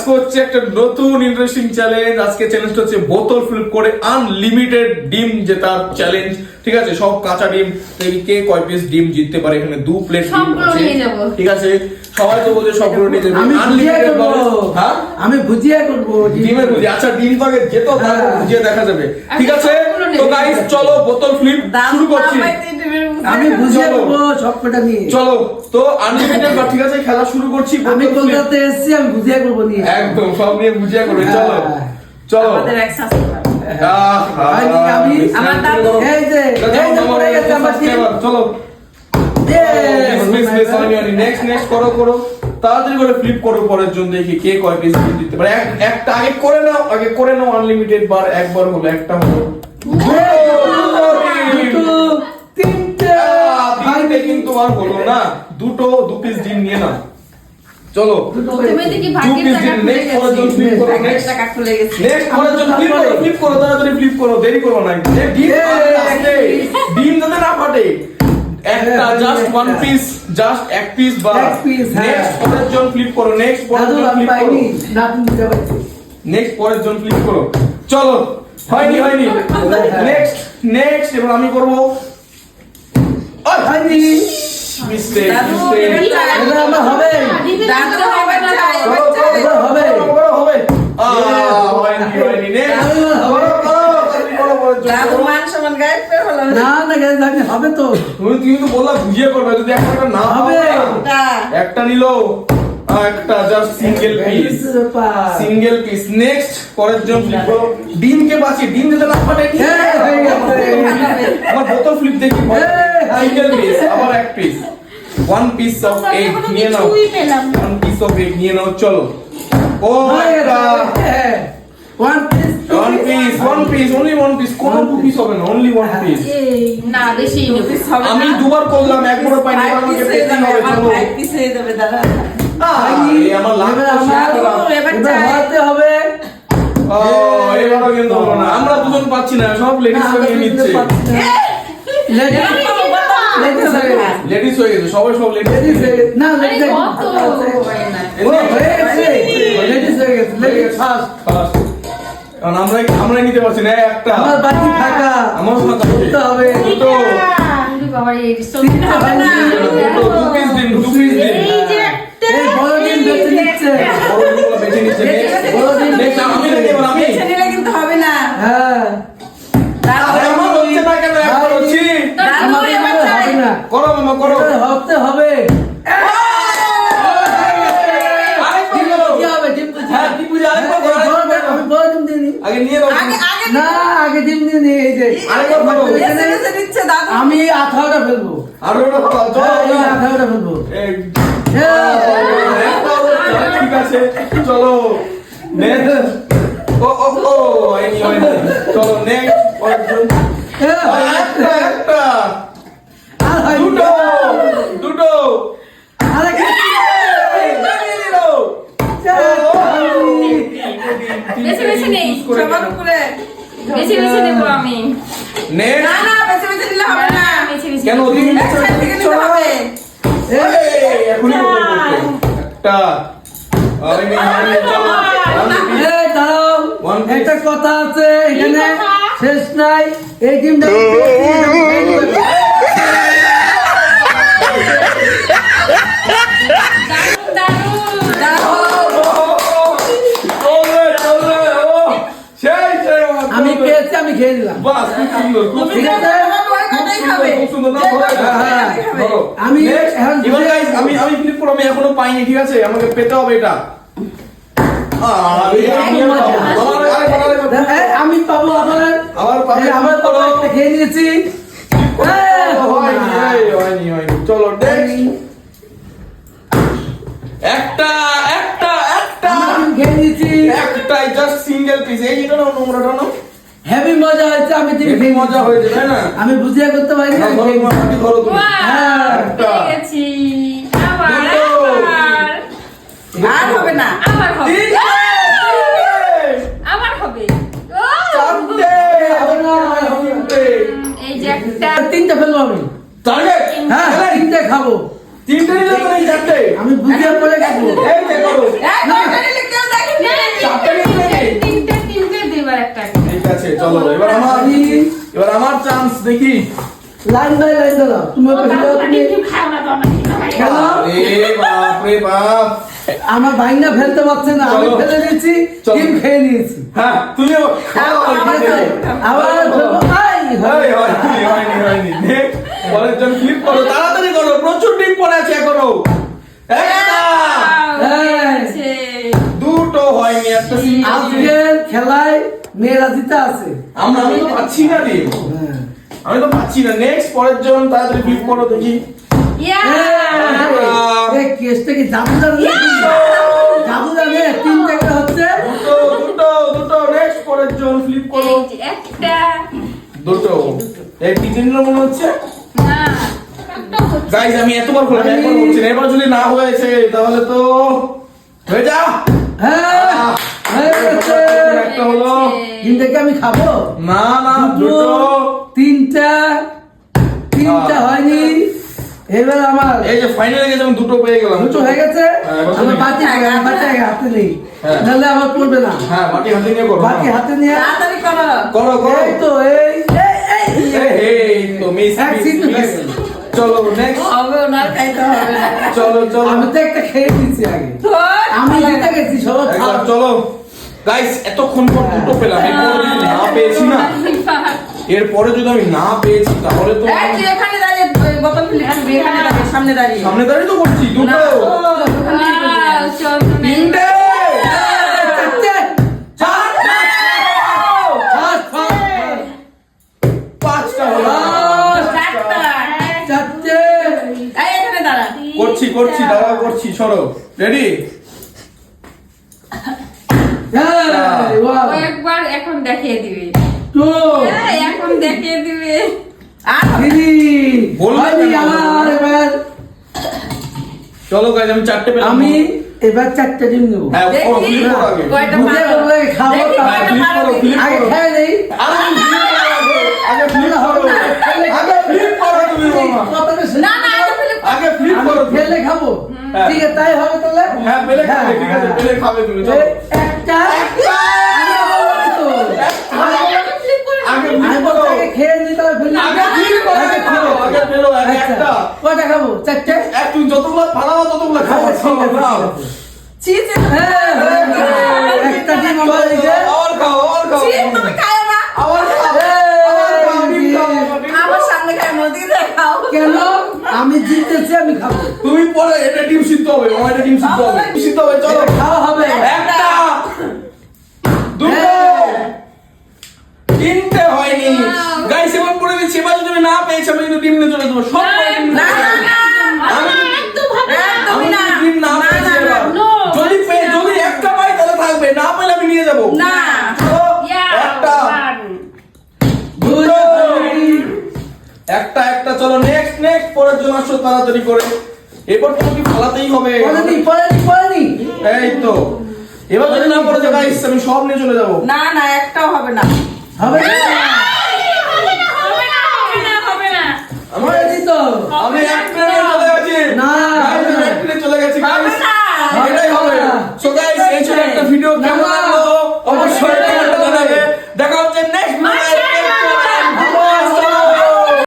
আজকে হচ্ছে একটা নতুন ইন্টারেস্টিং চ্যালেঞ্জ। আজকে চ্যালেঞ্জটা হচ্ছে বোতল ফ্লিপ করে আনলিমিটেড ডিম জেতার চ্যালেঞ্জ। ঠিক আছে, সব কাঁচা ডিম, কে কয় পিস ডিম জিততে পারে। এখানে 2 প্লেট ডিম আছে, ঠিক আছে। সবাই তো বলছে সবগুলো নিয়ে যাবে, আনলিমিটেড বলে। হ্যাঁ, আমি ভুজিয়া করব, ডিমের ভুজিয়া। আচ্ছা, ডিম তো আগে যেত, তারপর ভুজিয়া দেখা যাবে, ঠিক আছে। তো গাইস চলো বোতল ফ্লিপ শুরু করছি। আমি ভুজিয়া করব সবকটা নিয়ে। চলো তো আনলিমিটেড বা, ঠিক আছে, খেলা শুরু করছি। আমি কলকাতাতে এসেছি, আমি ভুজিয়া করব নিয়ে। একদম সব নিয়ে ভুজিয়া করবে। চলো চলো। আমাদের এক্সারসাইজ আমি আমার দাদু এই যে পড়ে গেছে আমার টিম। চলো নেক্সট করো তাড়াতাড়ি করে ফ্লিপ করো, পরের জন্য দেখি কে কয় পিস দিতে পারে। একটা আগে করে নাও আনলিমিটেড বার। একবার হলো, একটা হলো, তিনটে কিন্তু আর হলো না। 2 পিস ডিম নিয়ে নাও। চলো তুমি দেখি ভাগ্যের টাকা ফ্লিপ করো তাড়াতাড়ি ফ্লিপ করো, দেরি করো না। ডিম যাতে না ফাটে। একটা জাস্ট 1 পিস, জাস্ট 1 পিস বা নেক্সট পরের জন ফ্লিপ করো। নেক্সট পরের জন ফ্লিপ করো। নেক্সট পরের জন ফ্লিপ করো। চলো, হয়নি নেক্সট এবার আমি করব। হয়নি মিস্টেক হবে হয়নি না হবে তো। তুমি তো বললা বুঝিয়ে করবে, যদি একটা না হবে, একটা নিলো, একটা জাস্ট সিঙ্গেল পিস। নেক্সট পরের জন ফ্লিপ করো। ডিমকে বাঁচিয়ে, ডিম যেতে না ফাটে। আমার বোতল ফ্লিপ দেখি, সিঙ্গেল পিস, আবার 1 পিস। 1 পিস অফ এগ নিয়ে নাও, 1 পিস অফ এগ নিয়ে নাও। চলো, ও একটা 1 পিস, only 1 পিস, কোন 2 পিস হবে না, only 1 পিস। না বেশি হবে। আমি দুবার করলাম, একবার পাইনি, এবার আমাকে পেতে হবে। চলো, এক পিস হয়ে যাবে দাদা। আমার লাভ হতে হবে। এবারও কিন্তু হলো না। আমরা দুজন পাচ্ছি না, সব লেডিস নিয়ে নিচ্ছে। লেডিস হয়ে গেছে, সবাই সব লেডিস না কারণ আমরা নিতে পারছি না। একটা আমার বাকি থাকা, আমার করতে হবে। দুটো এই বড় ডিম বেঁচে নিচ্ছে, বেছে নিচ্ছে। আমি নিলে কিন্তু হবে না। হ্যাঁ আমার হচ্ছে না কেন? একবার হচ্ছি। আমাদের হবে না, করো মামা, করো। হতে হবে। আগে নিয়ে নাও। না আগে ডিম দিয়ে নিয়ে এই যে আমি 18টা ফেলবো, আরো একটা খাও, চলো। 18টা ফেলবো। ঠিক আছে, চলো নেক্সট। হয়নি। চলো নেক্সট। একটা দুটো বেশি নেই, সবার উপরে বেশি নেবো আমি। না না বেশি নিলে হবে না। কেন একসাথে থেকে নিতে হবে। এখনই একটা একটা কথা আছে এখানে, শেষ নাই। এই টিমটা আমি পেয়েছি, আমি খেয়ে দিলাম। আমি এখনো পাইনি, ঠিক আছে, আমাকে পেতে হবে এটা। আমি পাবো আবার পাবো, একটা খেয়ে নিয়েছি। চলো একটা খেয়ে নিয়েছি, একটাই, জাস্ট সিঙ্গেল পিস। এইটা নাও, নোংরাটা নাও। হেভি মজা হয়েছে। আমি হেভি মজা হয়েছে, তাই না? আমি বুঝিয়ে করতে পারি না। ধরো তুমি। আর হবে না, আবার হবে। এই যে একটা 3টা ফেলবো আমি। টার্গেট, হ্যাঁ 3টে খাবো। 3টে নিলে তো এই 4টে। আমি বুঝিয়ে পড়ে খাবো। এই যে করো। এক নিলে কেউ দেখে চলো এবার আমার চান্স দেখি। লাইন বাই লাইন দাও, তুমি ওকে খেলো, তুমি খেলো। এ বাপ রে বাপ, আমার ভাইনা ফেলতে পারছে না, আমি চলো। ফেলে দিয়েছি, চলো। ডিম খেয়ে নিয়েছি। হ্যাঁ তুমি খাও। আবার ফেলবো, আই, হয়নি। Next, পরের জন ফ্লিপ করো, তাড়াতাড়ি করো, প্রচুর ডিম পড়ে আছে এখনো। একটা, দুটো হয়নি, একটা single ডিম। আজকের খেলায় মেয়েরা জিতে আছে। আমি তো পাচ্ছি না ডিম, হ্যাঁ। আমি তো পাচ্ছি না। নেক্সট পরের জন তাড়াতাড়ি ফ্লিপ করো দেখি। এই কেসটা কি জাদু জানে? জাদু জানে, 3 টাকা হচ্ছে। দুটো নেক্সট পরের জন ফ্লিপ করো। একটা দুটো, এই তিন মনে হচ্ছে। না গাইস আমি এতবার খোলা একবার বলছি না, এবার যদি না হয়েছে তাহলে তো হয়ে যা। হ্যাঁ, হয়ে গেছে। একটা হলো, ডিমটাকে আমি খাবো? না না দুটো। তিনটা হয়নি। এবার আমার এই যে ফাইনালে গেছে আমি দুটো পেয়ে গেলাম। দুটো হয়ে গেছে। হ্যাঁ, এবার আমার তুমি। বাটি হাতে নেই, হ্যাঁ। নাহলে আমার পড়বে না। হ্যাঁ বাকি হাতে নিয়ে করো। বাটি হাতে নিয়ে তাড়াতাড়ি করো। করো করো। এই তো এই এই তো মিস এক সিট হয়ে গেল। চলো নেক্সট, হবে ওনার খাইতে হবে না। চলো আমি তো একটা খেয়ে দিচ্ছি আগে, ধর, আমি জিতে গেছি সবাই একবার চলো। গাইস এতক্ষণ পর দুটো পেলাম, এরপরে যদি না পেয়েছি না, এরপরে যদি আমি না পেয়েছি তাহলে তো এই তুই এখানে দাঁড়িয়ে ওই বোতল ফেলে রাখবি, এখানে দাঁড়িয়ে, সামনে দাঁড়িয়ে। সামনে দাঁড়িয়ে তো করছি দুটো। না, ওয়াও, চলো না। তিনটে, চারটে, চারটে, পাঁচটা হলো। চারটা। চারটে। এই এখানে দাঁড়া। করছি দাঁড়া করছি, সরো। রেডি? হ্যাঁ, ওয়াও। ও একবার এখন দেখিয়ে দিবে। টু, এই, এখন দেখিয়ে দিবে। আর থ্রি। বলবে হয়নি কেন? আমার এবার। চলো গাইস আমি চারটে পেলাম। আমি এবার 4টে ডিম নেবো। হ্যাঁ দেখি, করো, flip করো আগে। কয়টা বুঝে পারো। বলবো, আগে খাবো, দেখি তারপর কয়টা flip পারো করো, দেখি। flip আগে করো। খেয়ে নেই। আরে তুমি flip করো আগে flip করো। আগে flip করো তুমি মামা। কথাটা শুনে- না, না, আগে ফেলে আগে flip আমি করো। ফেলে খাবো। হ্যাঁ। ঠিক আছে, তাই হবে তাহলে। হ্যাঁ পেলে খাবে, ঠিক আছে পেলে খাবে তুমি। চলো এই একটা। আমি বললাম তো। আগে flip করে আগে আমি flip বলছি করো। আগে খেয়ে নিই, তারপর ফেলে নিই। আগে flip করো, আগে ফেলো, আগে ফেলো, আগে আচ্ছা, একটা। কয়টা খাবো? 4টে? এক তুমি যতগুলো ফালাও ততগুলো খাও। আচ্ছা, ঠিক আছে, খাও। ঠিক আছে। ছি, ছি, হ্যাঁ, হয়ে গেছে। একটা ডিম আমার এই যে। আবার খাও, আবার খাও। ছি, তুমি খাও না। আবার খাও, আবার খাও, ডিম খাও, ডিম খাও। আমার সামনে খাও, নদীতে খাও। কেন? আমি জিতেছি, আমি খাবো। তুমি পরে এটা ডিম সিদ্ধ হবে, আমার এটা ডিম সিদ্ধ হবে। ডিম সিদ্ধ হবে, চলো। এটা খাওয়া হবে। একটা, দুটো, তিনটে হয়নি। গাইস এবার পড়ে দিচ্ছি, এবার যদি আমি না পেয়েছি আমি কিন্তু ডিম নিয়ে চলে যাবো। সব কটা ডিম নিয়ে না, চলে না, যাবো। না। আমি একদম হবে না। আমি একদমই না। যদি ডিম না না, পেয়েছি না, এবার। no। যদি একটা পাই তাহলে থাকবে, না পেলে আমি নিয়ে যাবো। না। তো, Yeah, একটা, one. দুটো, একটা, চলো নেক্সট পরের জন্য আসো তাড়াতাড়ি করে। এবার তোমাকে ফালাতেই হবে। পড়েনি। এই তো, এবার যদি না পড়ে যায় গাইস আমি সব নিয়ে চলে যাবো। না, না, একটাও হবে না। হবে না। হবে না, হবে না, হবে না। আমি পড়েনি তো। আমি একটা